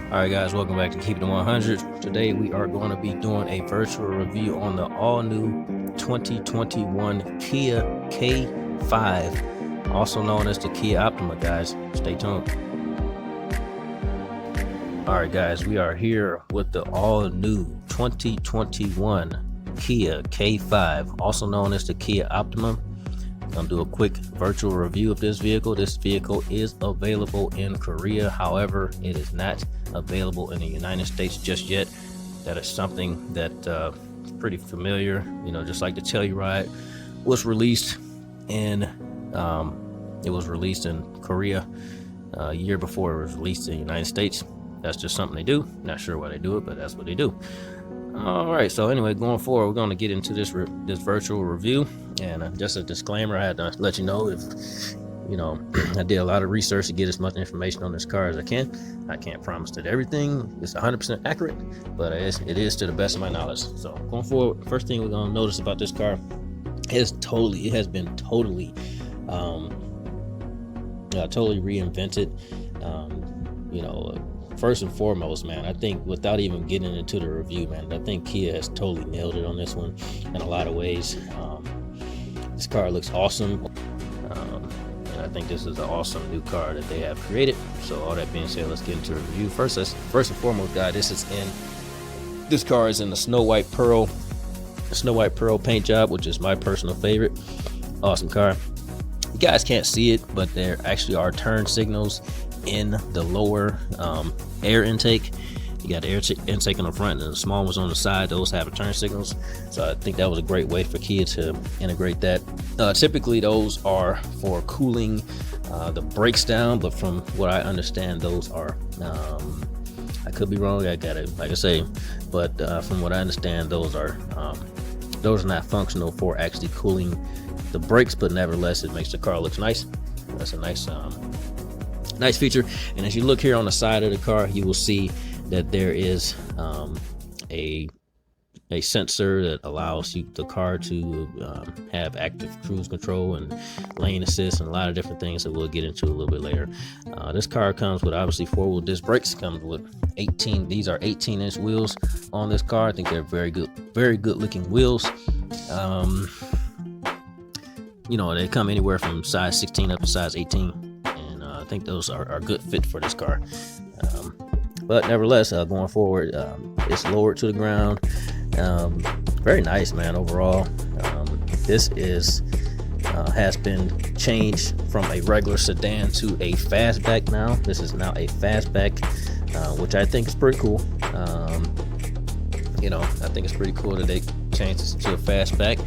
Alright guys, welcome back to Keep It 100. Today we are going to be doing a virtual review on the all-new 2021 Kia K5, also known as the Kia Optima, guys. Stay tuned. Alright guys, we are here with the all-new 2021 Kia K5, also known as the Kia Optima. I'm gonna do a quick virtual review of this vehicle. This vehicle is available in Korea, however, it is not available in the United States just yet. That is something that is pretty familiar. You know, just like the Telluride was released in Korea a year before it was released in the United States. That's just something they do. Not sure why they do it, but that's what they do. All right, so anyway, going forward, we're going to get into this virtual review. And just a disclaimer, I had to let you know, if you know, I did a lot of research to get as much information on this car as I can. I can't promise that everything is 100% accurate, but it is to the best of my knowledge. So going forward, first thing we're going to notice about this car is it has been totally reinvented. You know, first and foremost, man, I think without even getting into the review, man, I think Kia has totally nailed it on this one in a lot of ways. This car looks awesome. And I think this is an awesome new car that they have created. So all that being said, let's get into the review. First and foremost, guys, this car is in the snow white pearl paint job, which is my personal favorite. Awesome car. You guys can't see it, but there actually are turn signals in the lower air intake. You got the air intake on the front and the small ones on the side. Those have turn signals. So I think that was a great way for Kia to integrate that. Typically those are for cooling the brakes down, but from what I understand, those are I could be wrong, I got it, like I say, but from what I understand, those are not functional for actually cooling the brakes, but nevertheless it makes the car look nice. That's a nice feature. And as you look here on the side of the car, you will see that there is a sensor that allows the car to have active cruise control and lane assist and a lot of different things that we'll get into a little bit later. This car comes with obviously 4-wheel disc brakes. Comes with 18. These are 18-inch wheels on this car. I think they're very good looking wheels. You know, they come anywhere from size 16 up to size 18, and I think those are a good fit for this car. But nevertheless, going forward, it's lowered to the ground. Very nice, man, overall. This has been changed from a regular sedan to a fastback now. This is now a fastback, which I think is pretty cool. You know, I think it's pretty cool that they changed this to a fastback.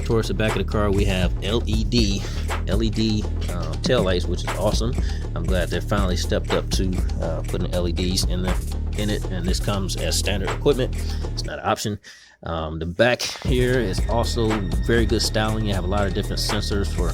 Towards the back of the car, we have LED tail lights, which is awesome. I'm glad they finally stepped up to putting LEDs in it, and this comes as standard equipment. It's not an option. The back here is also very good styling. You have a lot of different sensors for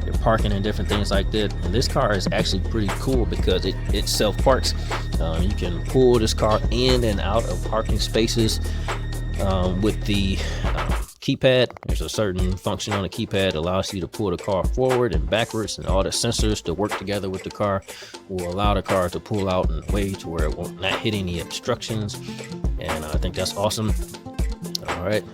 your parking and different things like that. And this car is actually pretty cool because it self parks. You can pull this car in and out of parking spaces with the keypad. There's a certain function on the keypad that allows you to pull the car forward and backwards, and all the sensors to work together with the car will allow the car to pull out in a way to where it won't not hit any obstructions. And I think that's awesome. All right.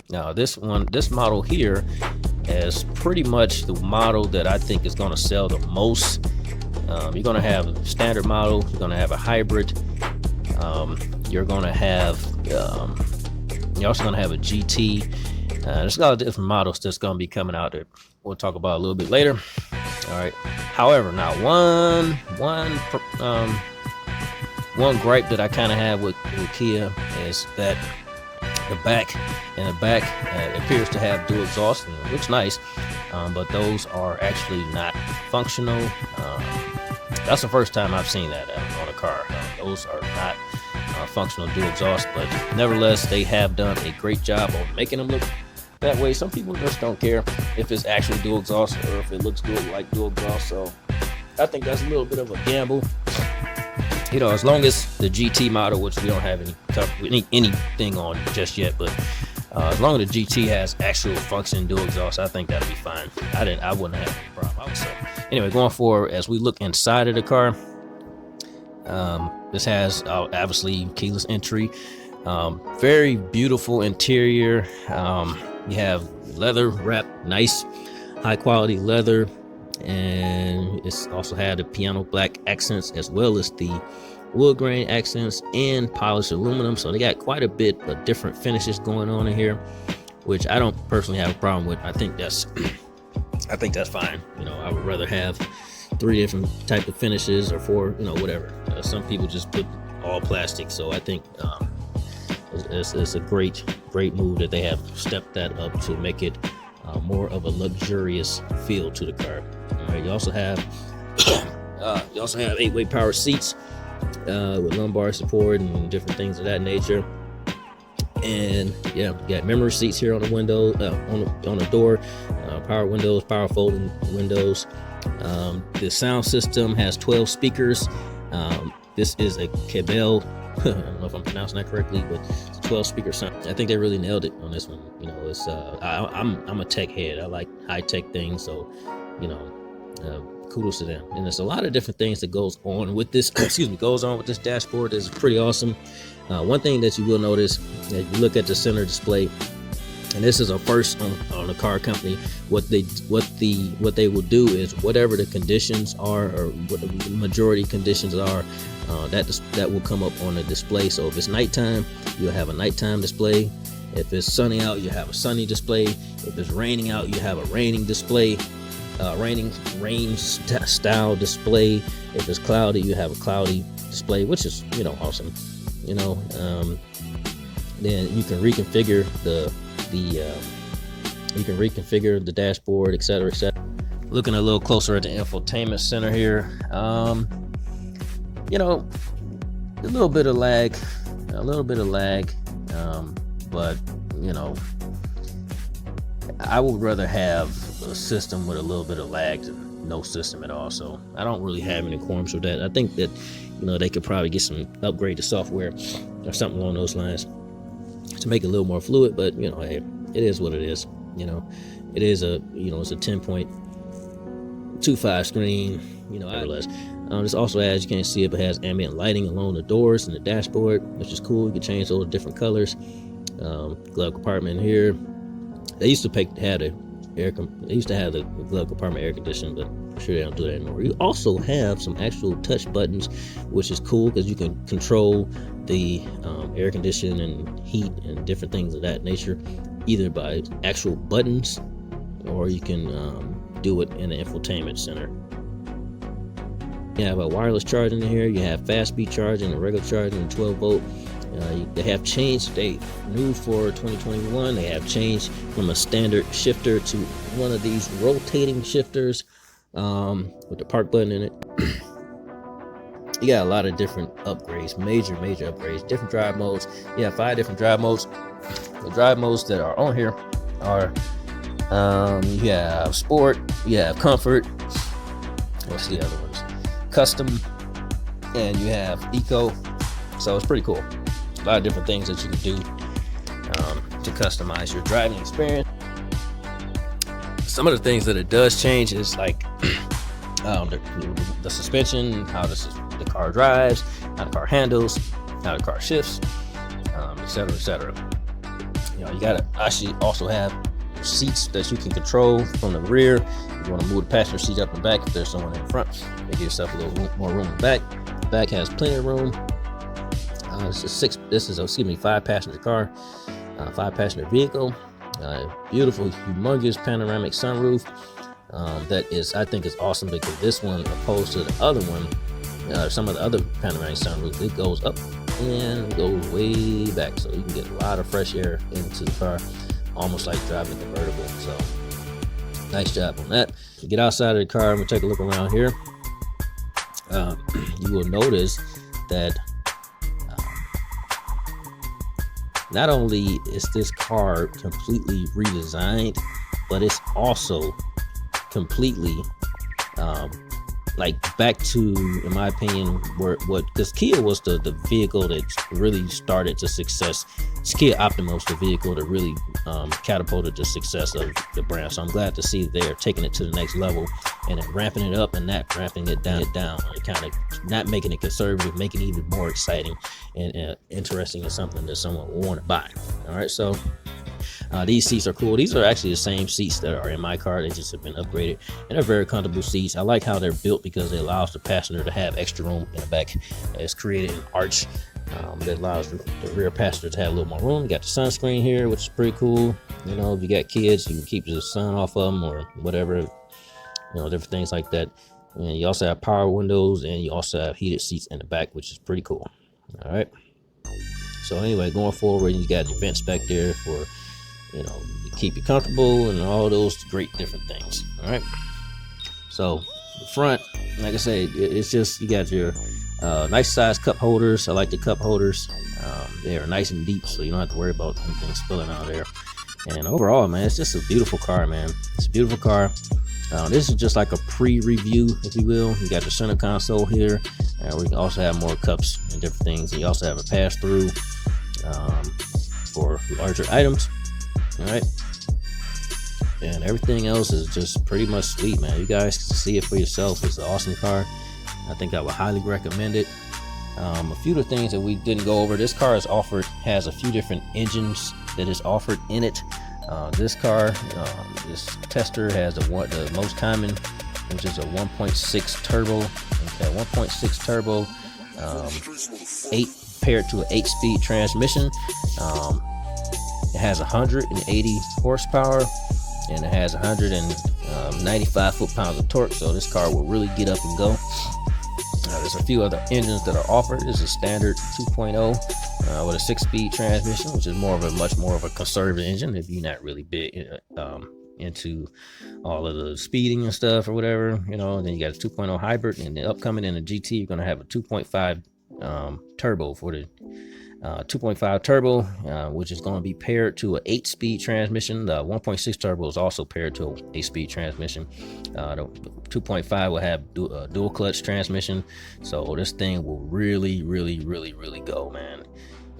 Now this model here is pretty much the model that I think is going to sell the most. You're going to have a standard model. You're going to have a hybrid. You're going to have you're also going to have a GT. There's a lot of different models that's going to be coming out there. We'll talk about a little bit later. All right. However, now one gripe that I kind of have with Kia is that the back appears to have dual exhaust, and it looks nice, but those are actually not functional. That's the first time I've seen that on a car. Those are not functional dual exhaust, but nevertheless, they have done a great job of making them look that way. Some people just don't care if it's actually dual exhaust or if it looks good like dual exhaust. So I think that's a little bit of a gamble. You know, as long as the GT model, which we don't have anything on just yet, but as long as the GT has actual function dual exhaust, I think that'll be fine. I wouldn't have any problem. So anyway, going forward, as we look inside of the car, This has obviously keyless entry. Very beautiful interior. You have leather wrap, nice high quality leather, and it's also had the piano black accents as well as the wood grain accents and polished aluminum. So they got quite a bit of different finishes going on in here, which I don't personally have a problem with. I think that's fine. You know, I would rather have 3 different type of finishes or 4, you know, whatever. Some people just put all plastic, so I think it's a great move that they have stepped that up to make it more of a luxurious feel to the car. All right, you also have 8-way power seats with lumbar support and different things of that nature. And yeah, you got memory seats here on the window, on the door, power windows, power folding windows. The sound system has 12 speakers. This is a Cabell. I don't know if I'm pronouncing that correctly, but it's a 12 speaker sound. I think they really nailed it on this one. You know, it's I'm a tech head. I like high tech things, so you know, kudos to them. And there's a lot of different things that goes on with this. Goes on with this dashboard. Is pretty awesome. One thing that you will notice as you look at the center display, and this is a first on a car company, what they will do is whatever the conditions are, or what the majority conditions are, that will come up on the display. So if it's nighttime, you'll have a nighttime display. If it's sunny out, you have a sunny display. If it's raining out, you have a raining display, rain style display. If it's cloudy, you have a cloudy display, which is, you know, awesome. You know, then you can reconfigure the dashboard, etc., etc. Looking a little closer at the infotainment center here, you know, a little bit of lag, but you know, I would rather have a system with a little bit of lag than no system at all. So I don't really have any qualms with that. I think that, you know, they could probably get some upgrade to software or something along those lines to make it a little more fluid. But you know, hey, it is what it is. You know, it is a, you know, it's a 10.25 screen. You know, nevertheless. This also has, you can't see it, but has ambient lighting along the doors and the dashboard, which is cool. You can change those different colors. Glove compartment here. They used to have the glove compartment air conditioning, but I'm sure they don't do that anymore. You also have some actual touch buttons, which is cool because you can control the air conditioning and heat and different things of that nature, either by actual buttons or you can do it in the infotainment center. You have a wireless charging in here. You have fast speed charging and regular charging and 12 volt. They have changed, they new for 2021, they have changed from a standard shifter to one of these rotating shifters with the park button in it. You got a lot of different upgrades, major upgrades, different drive modes. You have 5 different drive modes. The drive modes that are on here are you have sport, you have comfort, what's the other ones, custom, and you have eco. So it's pretty cool. A lot of different things that you can do to customize your driving experience. Some of the things that it does change is like the suspension, how the car drives, how the car handles, how the car shifts, etc., etc. You know, you gotta actually also have seats that you can control from the rear. If you want to move the passenger seat up and back, if there's someone in front, give yourself a little more room in the back. The back has plenty of room. This is a 5-passenger car, 5-passenger vehicle. Beautiful, humongous panoramic sunroof. That is, I think, is awesome because this one, opposed to the other one, some of the other panoramic sunroofs, it goes up and goes way back, so you can get a lot of fresh air into the car, almost like driving a convertible. So, nice job on that. To get outside of the car, I'm gonna take a look around here. You will notice that not only is this car completely redesigned, but it's also completely like back to, in my opinion, because Kia was the vehicle that really started to success. Kia Optima was the vehicle that really catapulted the success of the brand. So I'm glad to see they're taking it to the next level and then ramping it up and not ramping it down, and kind of not making it conservative, making it even more exciting and interesting, and something that someone will want to buy. All right, so these seats are cool. These are actually the same seats that are in my car. They just have been upgraded, and they're very comfortable seats. I like how they're built because it allows the passenger to have extra room in the back. It's created an arch that allows the rear passenger to have a little more room. You got the sunscreen here, which is pretty cool. You know, if you got kids, you can keep the sun off of them or whatever, you know, different things like that. And you also have power windows, and you also have heated seats in the back, which is pretty cool. All right, so anyway, going forward, you got the vents back there for, you know, to keep you comfortable and all those great different things. All right, so the front, like I said, it's just, you got your nice size cup holders. I like the cup holders. They are nice and deep, so you don't have to worry about anything spilling out there. And overall, man, it's just a beautiful car, man. It's a beautiful car. This is just like a pre-review, if you will. You got the center console here. We can also have more cups and different things. And you also have a pass-through for larger items. All right, and everything else is just pretty much sweet, man. You guys can see it for yourself. It's an awesome car. I think I would highly recommend it. A few of the things that we didn't go over, this car has a few different engines that is offered in it. This car, this tester has the most common, which is a 1.6 turbo. Okay, 1.6 turbo, 8 paired to an 8-speed transmission. It has 180 horsepower, and it has 195 foot-pounds of torque. So this car will really get up and go. There's a few other engines that are offered. This is a standard 2.0 with a 6-speed transmission, which is much more of a conservative engine if you're not really big into all of the speeding and stuff or whatever, you know. And then you got a 2.0 hybrid, and the upcoming in the GT, you're gonna have a 2.5 turbo for the 2.5 turbo, which is going to be paired to an 8-speed transmission. The 1.6 turbo is also paired to an 8-speed transmission. The 2.5 will have dual clutch transmission, so this thing will really go, man.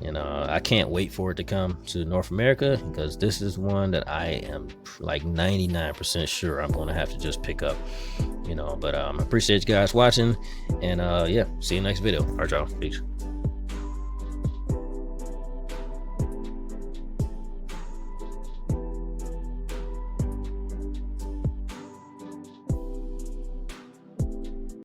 You know, I can't wait for it to come to North America, because this is one that I am like 99% sure I'm going to have to just pick up, you know. But I appreciate you guys watching, and yeah, see you next video. All right, y'all, peace.